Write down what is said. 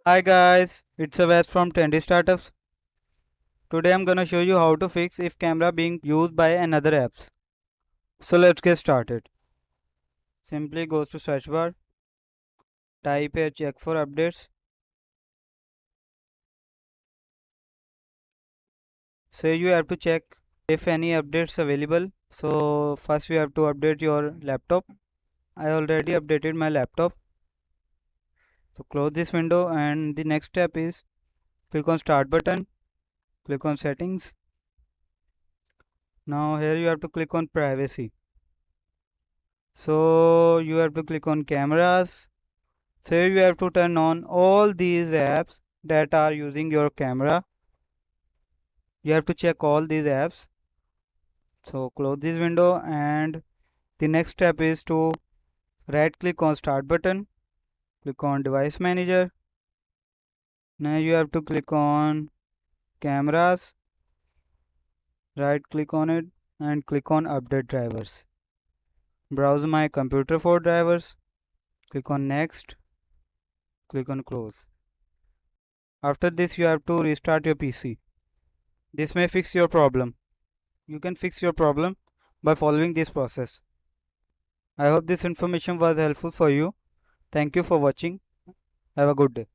Hi guys, it's Avas from Trendy Startups. Today I'm gonna show you how to fix if camera being used by another apps. So let's get started. Simply goes to search bar, type here check for updates. So you have to check if any updates available. So first you have to update your laptop. I already updated my laptop. So close this window and the next step is click on start button, click on settings. Now here you have to click on privacy. So you have to click on cameras. So you have to turn on all these apps that are using your camera. You have to check all these apps. So close this window and the next step is to right click on start button, click on device manager. Now you have to click on cameras, right click on it and click on update drivers. Browse my computer for drivers, click on next, click on close. After this you have to restart your PC. This may fix your problem. You can fix your problem by following this process. I hope this information was helpful for you. Thank you for watching. Have a good day.